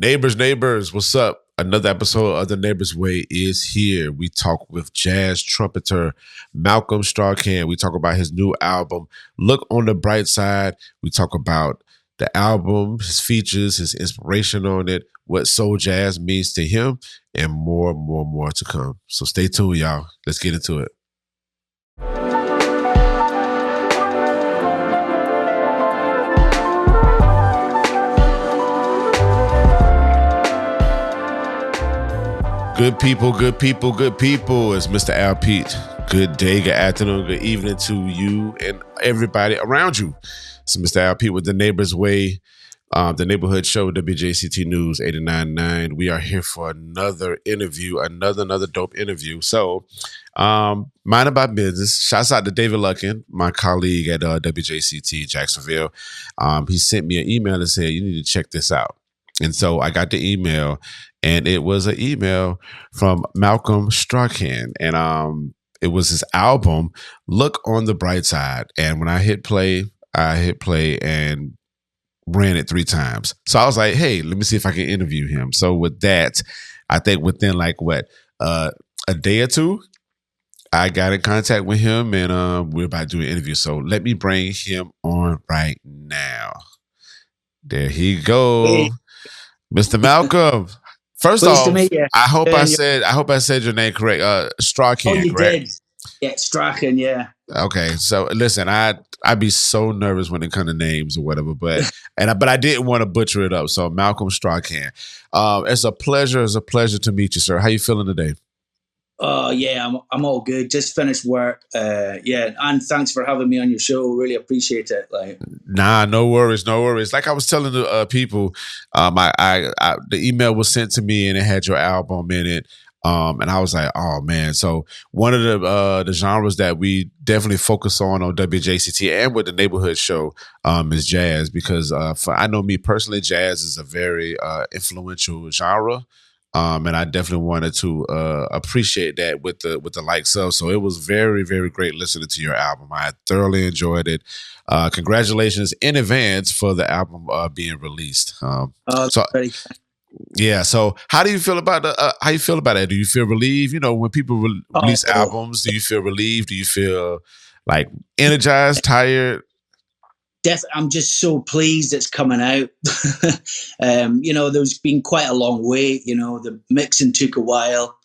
Neighbors, what's up? Another episode of The Neighbors Way is here. We talk with jazz trumpeter Malcolm Strachan. We talk about his new album, Look on the Bright Side. We talk about the album, his features, his inspiration on it, what soul jazz means to him, and more to come. So stay tuned, y'all. Let's get into it. Good people. It's Mr. Al Pete. Good day, good afternoon, good evening to you and everybody around you. It's Mr. Al Pete with The Neighbors Way, the neighborhood show, WJCT News 89.9. We are here for another interview, another dope interview. So, mind my business. Shouts out to David Luckin, my colleague at WJCT Jacksonville. He sent me an email and said, you need to check this out. And so I got the email, and it was an email from Malcolm Strachan, and it was his album, Look on the Bright Side. And when I hit play and ran it 3 times. So I was like, hey, let me see if I can interview him. So with that, I think within a day or two, I got in contact with him, and we're about to do an interview. So let me bring him on right now. There he go. Hey. Mr. Malcolm. First Pleased off, to meet you. I hope I said your name correct. Strachan, you correct? did. Yeah, Strachan, yeah. Okay. So listen, I'd be so nervous when it comes to names or whatever, but I didn't want to butcher it up. So Malcolm Strachan. It's a pleasure to meet you, sir. How you feeling today? Yeah, I'm all good. Just finished work. And thanks for having me on your show. Really appreciate it. Nah, no worries. Like I was telling the people, the email was sent to me and it had your album in it. And I was like, oh man. So one of the genres that we definitely focus on WJCT and with the neighborhood show is jazz, because I know me personally, jazz is a very influential genre. And I definitely wanted to appreciate that with the likes of. So it was very, very great listening to your album. I thoroughly enjoyed it. Congratulations in advance for the album being released. Yeah. So how do you feel about how you feel about it? Do you feel relieved? You know, when people release albums, do you feel relieved? Do you feel like energized, tired? I'm just so pleased it's coming out. There's been quite a long wait. The mixing took a while.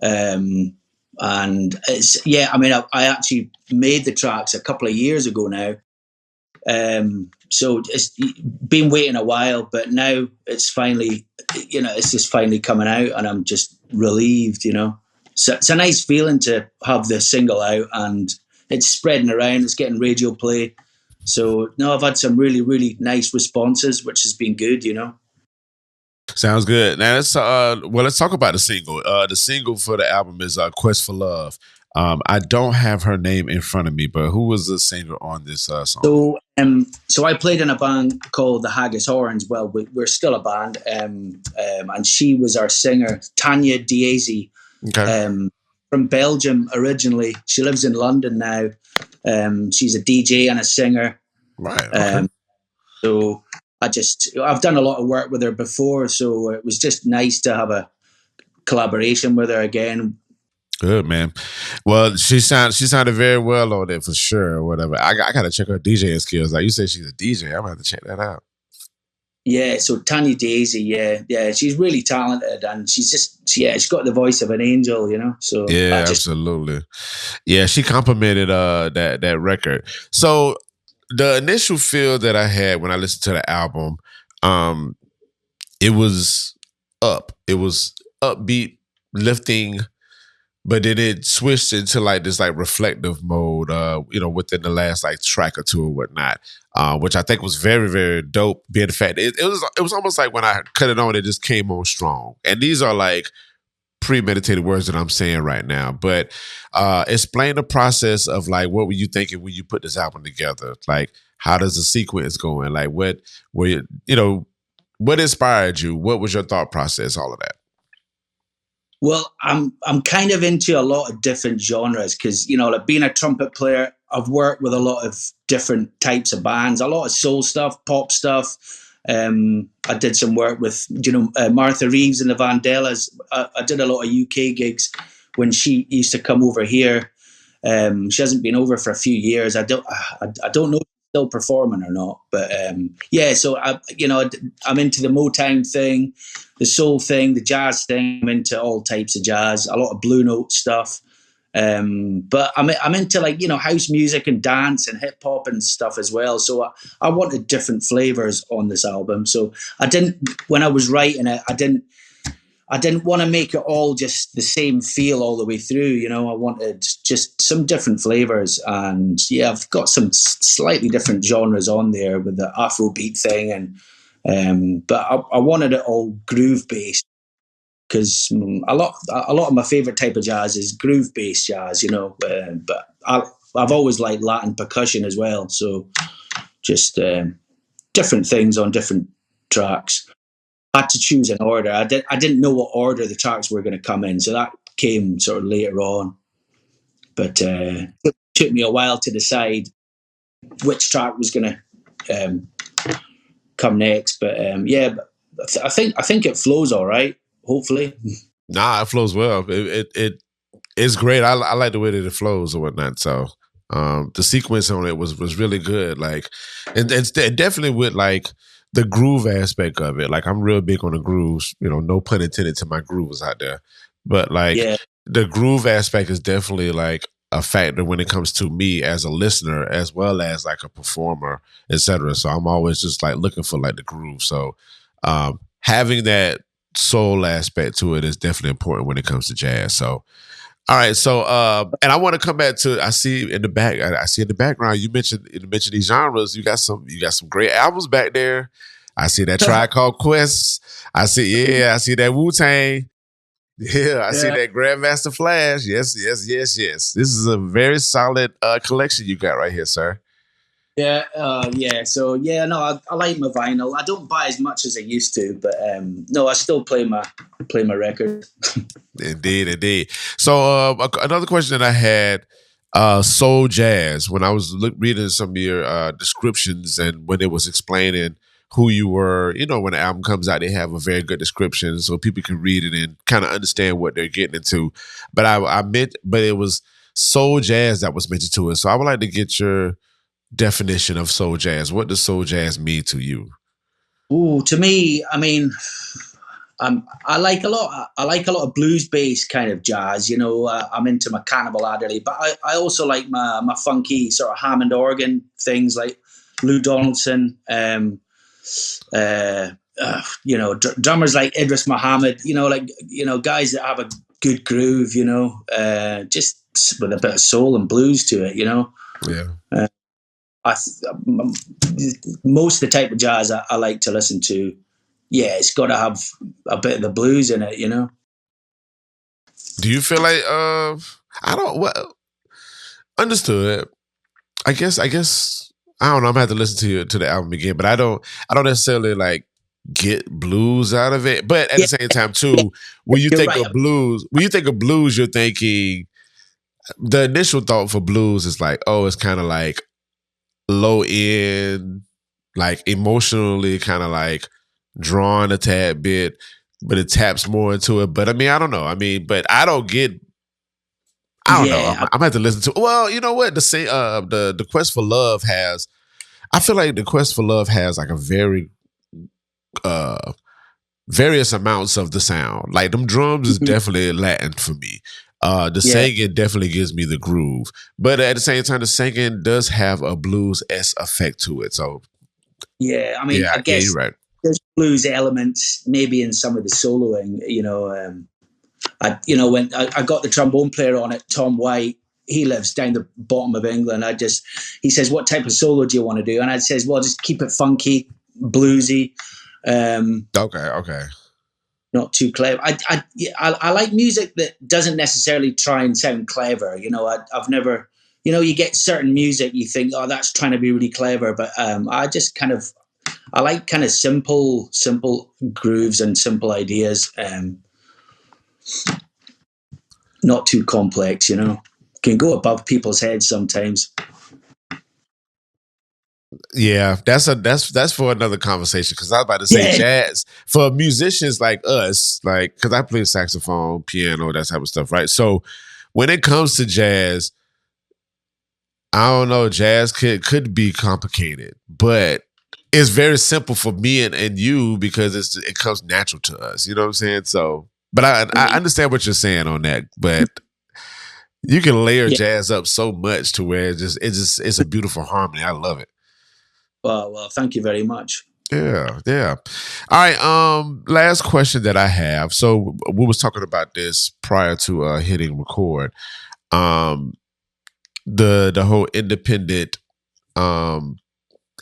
And it's, I actually made the tracks a couple of years ago now. So it's been waiting a while, but now it's finally, it's just finally coming out, and I'm just relieved, So it's a nice feeling to have the single out, and it's spreading around, it's getting radio play. So, no, I've had some really, really nice responses, which has been good, Sounds good. Now, let's talk about the single. The single for the album is Quest for Love. I don't have her name in front of me, but who was the singer on this song? So I played in a band called the Haggis Horns. Well, we're still a band. And she was our singer, Tanya Diazy. Okay. From Belgium originally. She lives in London now. She's a DJ and a singer. Right. Okay. So I've done a lot of work with her before, so it was just nice to have a collaboration with her again. Good, man. Well, she sounded very well on it for sure, or whatever. I gotta check her DJing skills. Like you said, she's a DJ. I'm gonna have to check that out. Yeah, so Tanya Daisy, yeah, she's really talented, and she's got the voice of an angel, So yeah, absolutely. Yeah, she complimented that record. So the initial feel that I had when I listened to the album, it was upbeat, lifting, but then it switched into this reflective mode, within the last track or two or whatnot, which I think was very, very dope. Being the fact it was almost like when I cut it on, it just came on strong. And these are premeditated words that I'm saying right now. But explain the process of what were you thinking when you put this album together? How does the sequence going? What were what inspired you? What was your thought process? All of that. Well, I'm kind of into a lot of different genres because, being a trumpet player, I've worked with a lot of different types of bands, a lot of soul stuff, pop stuff, I did some work with, Martha Reeves and the Vandellas. I did a lot of UK gigs when she used to come over here. She hasn't been over for a few years. I don't know if she's still performing or not, but so I'm into the Motown thing, the soul thing, the jazz thing. I'm into all types of jazz, a lot of Blue Note stuff. But I'm into house music and dance and hip hop and stuff as well. So I wanted different flavors on this album. So when I was writing it, I didn't want to make it all just the same feel all the way through. I wanted just some different flavors. And yeah, I've got some slightly different genres on there with the Afrobeat thing. But I wanted it all groove based, because a lot of my favorite type of jazz is groove based jazz, but I've always liked Latin percussion as well. So just different things on different tracks. I had to choose an order. I didn't know what order the tracks were going to come in, so that came sort of later on. But it took me a while to decide which track was going to come next. But I think it flows all right. Hopefully. Nah, it flows well. It's great. I like the way that it flows and whatnot. So the sequence on it was really good. Like, and definitely with like the groove aspect of it. Like, I'm real big on the grooves. No pun intended to my groovers out there, but like the groove aspect is definitely like a factor when it comes to me as a listener, as well as like a performer, etc. So I'm always just like looking for like the groove. So having that soul aspect to it is definitely important when it comes to jazz. So, all right. So, and I want to come back to, I see in the background, you mentioned these genres. You got some great albums back there. I see that Tribe Called Quest. I see that Wu-Tang. Yeah, I see that Grandmaster Flash. Yes. This is a very solid collection you got right here, sir. Yeah. So no, I like my vinyl. I don't buy as much as I used to, but no, I still play my record. Indeed. So another question that I had, soul jazz. When I was reading some of your descriptions and when it was explaining who you were, when the album comes out, they have a very good description so people can read it and kind of understand what they're getting into. But but it was soul jazz that was mentioned to it. So I would like to get your definition of soul jazz. What does soul jazz mean to you? Ooh, to me, I mean, I like a lot of blues based kind of jazz. I'm into my Cannibal Adderley, but I also like my funky sort of Hammond organ things like Lou Donaldson. Drummers like Idris Muhammad. Guys that have a good groove. Just with a bit of soul and blues to it. Yeah. Most of the type of jazz I like to listen to, it's got to have a bit of the blues in it, Do you feel like understood? I guess I don't know. I'm gonna have to listen to the album again, but I don't necessarily like get blues out of it. But at the same time, too, when you think of blues, you're thinking the initial thought for blues is like, oh, it's kind of like low end, like emotionally kind of like drawn a tad bit, but it taps more into it. But I mean, I don't know. I mean, but I don't know. I'm gonna have to listen to. Well, you know what? The Quest for Love has. I feel like the Quest for Love has like a very various amounts of the sound. Like them drums is definitely Latin for me. The singing definitely gives me the groove, but at the same time, the singing does have a blues-esque effect to it. So, I mean, I guess you're right. There's blues elements maybe in some of the soloing. When I got the trombone player on it, Tom White. He lives down the bottom of England. He says, "What type of solo do you want to do?" And I says, "Well, just keep it funky, bluesy." Okay. Not too clever. I like music that doesn't necessarily try and sound clever. I've never, you get certain music you think, oh, that's trying to be really clever, but I like kind of simple grooves and simple ideas. Not too complex, Can go above people's heads sometimes. Yeah, that's for another conversation. Because I was about to say Yeah, jazz for musicians like us, like because I play saxophone, piano, that type of stuff, right? So when it comes to jazz, I don't know, jazz could be complicated, but it's very simple for me and you because it comes natural to us. You know what I'm saying? So, but I understand what you're saying on that, but you can layer yeah. jazz up so much to where it's a beautiful harmony. I love it. Well, thank you very much. Yeah, yeah. All right. Last question that I have. So we was talking about this prior to hitting record. Um, the whole independent um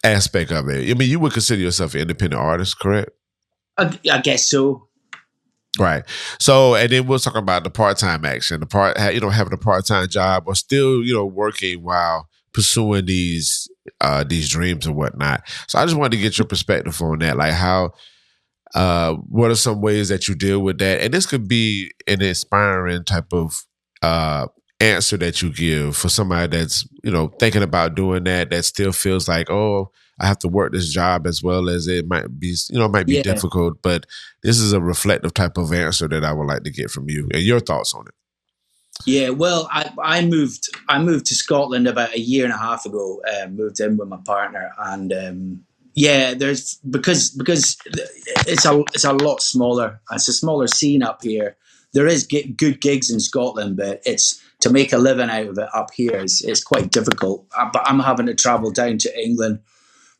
aspect of it. I mean, you would consider yourself an independent artist, correct? I guess so. Right. So, and then we'll talk about the part-time action, having a part-time job or still, working while pursuing these dreams and whatnot. So I just wanted to get your perspective on that. Like what are some ways that you deal with that? And this could be an inspiring type of answer that you give for somebody that's, thinking about doing that still feels like, oh, I have to work this job as well as it might be, might be Yeah. difficult, but this is a reflective type of answer that I would like to get from you and your thoughts on it. Yeah, well, I moved to Scotland about a year and a half ago. Moved in with my partner, and yeah, there's because it's a lot smaller. It's a smaller scene up here. There is good gigs in Scotland, but it's to make a living out of it up here is quite difficult. But I'm having to travel down to England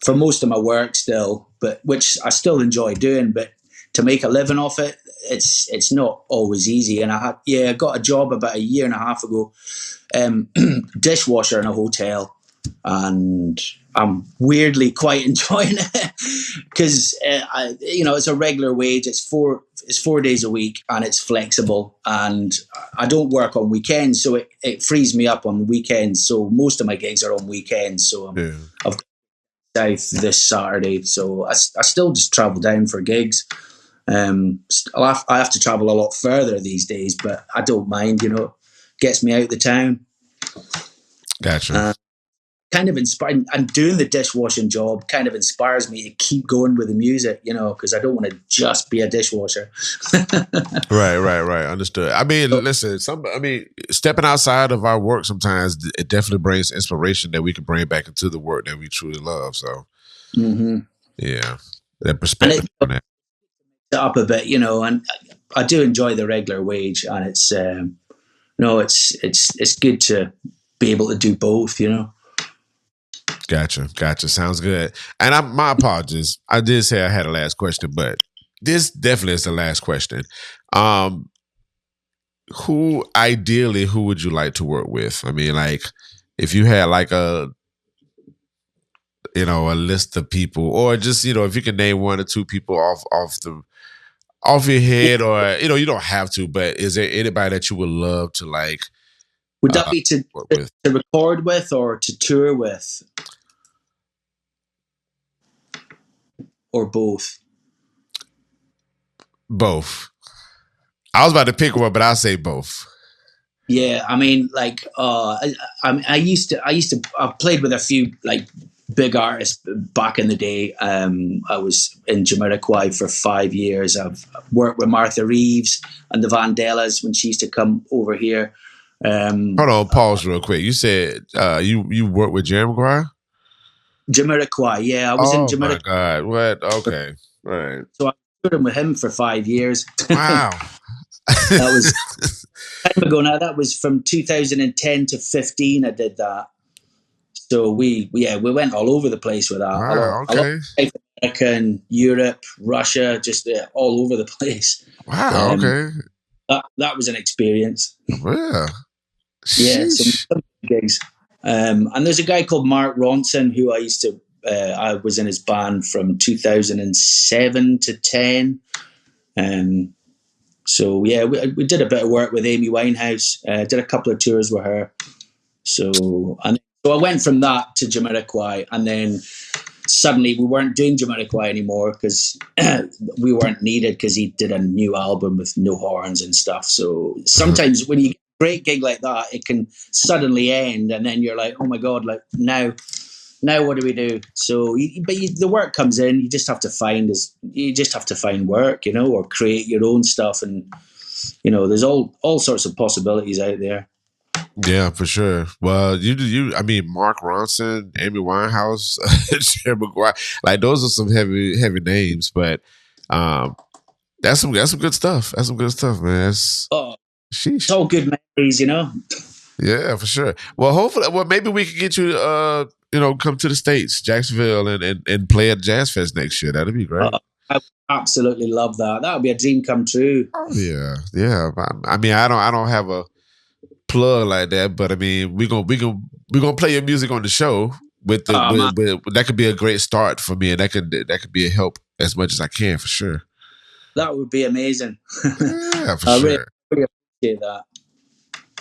for most of my work still, but which I still enjoy doing. But to make a living off it, it's not always easy. And I got a job about a year and a half ago, dishwasher in a hotel, and I'm weirdly quite enjoying it because it's a regular wage. It's 4 days a week and it's flexible, and I don't work on weekends, so it frees me up on weekends. So most of my gigs are on weekends. So I've got south this Saturday, so I still just travel down for gigs. I have to travel a lot further these days, but I don't mind. Gets me out the town. Gotcha. Kind of inspired, and doing the dishwashing job kind of inspires me to keep going with the music, because I don't want to just be a dishwasher. Right. Understood. I mean, listen, stepping outside of our work sometimes it definitely brings inspiration that we can bring back into the work that we truly love. So, yeah, that perspective on that. Up a bit, and I do enjoy the regular wage, and it's it's good to be able to do both. Gotcha. Sounds good. And my apologies. I did say I had a last question, but this definitely is the last question. Who would you like to work with? I mean, like, if you had like a list of people, or just if you can name one or two people off your head, or you don't have to, but is there anybody that you would love to like? Would that be to record with or to tour with? Or both? Both. I was about to pick one, but I'll say both. Yeah, I mean, like, I've played with a few like big artists back in the day. I was in Jamiroquai for 5 years. I've worked with Martha Reeves and the Vandellas when she used to come over here. Hold on, pause real quick. You said you worked with Jamiroquai? Jamiroquai, yeah, I was in Jamiroquai. Oh my God! What? Okay, right. So I toured with him for 5 years. Wow, that was time ago now. That was from 2010 to 15. I did that. So we went all over the place with that. Wow, okay. A lot of America and Europe, Russia, just all over the place. Wow, okay. That was an experience. Yeah. Yeah, some gigs. And there's a guy called Mark Ronson who I was in his band from 2007 to 10. So yeah, we did a bit of work with Amy Winehouse. Did a couple of tours with her. So I went from that to Jamiroquai, and then suddenly we weren't doing Jamiroquai anymore because we weren't needed because he did a new album with no horns and stuff. So sometimes when you get a great gig like that, it can suddenly end, and then you're like, oh my God, like now now what do we do? So, the work comes in. You just have to find work, or create your own stuff, and there's all sorts of possibilities out there. Yeah, for sure. Well, I mean, Mark Ronson, Amy Winehouse, Jerry Maguire, like those are some heavy names, but that's some good stuff. That's some good stuff, man. It's all good memories, Yeah, for sure. Well, hopefully, maybe we can get you, come to the States, Jacksonville, and play at Jazz Fest next year. That'd be great. I would absolutely love that. That would be a dream come true. Oh yeah. I mean, I don't have a plug like that, but I mean, we gonna play your music on the show with that could be a great start for me, and that could be a help as much as I can for sure. That would be amazing. Yeah, for sure. Really appreciate that.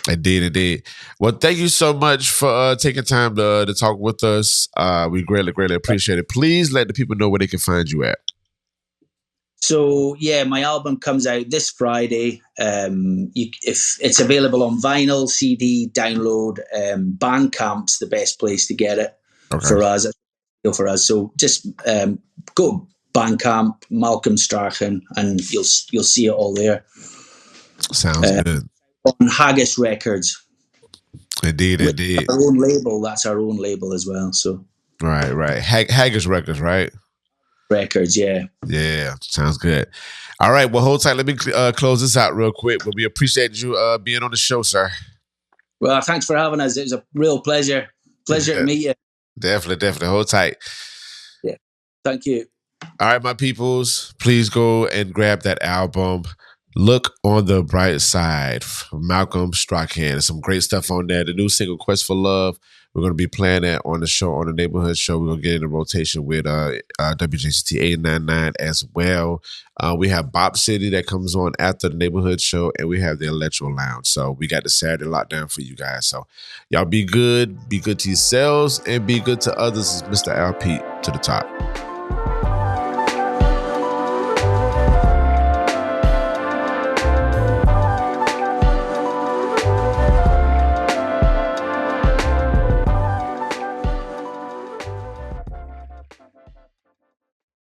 Indeed. Well, thank you so much for taking time to talk with us. We greatly appreciate it. Please let the people know where they can find you at. So yeah, my album comes out this Friday. If it's available on vinyl, CD, download, Bandcamp's the best place to get it for us. So just go Bandcamp, Malcolm Strachan, and you'll see it all there. Sounds good. On Haggis Records. Indeed. Our own label. That's our own label as well. So right. Haggis Records, right? Records, yeah. Yeah, sounds good. All right, well, hold tight. Let me close this out real quick. But we appreciate you being on the show, sir. Well, thanks for having us. It was a real pleasure. To meet you. Definitely. Hold tight. Yeah, thank you. All right, my peoples, please go and grab that album. Look on the Bright Side from Malcolm Strachan. There's some great stuff on there. The new single, Quest for Love. We're going to be playing that on the show, on the Neighborhood Show. We're going to get in a rotation with WJCT 899 as well. We have Bop City that comes on after the Neighborhood Show, and we have the Electro Lounge. So we got the Saturday lockdown for you guys. So y'all be good to yourselves, and be good to others. It's Mr. Al Pete to the top.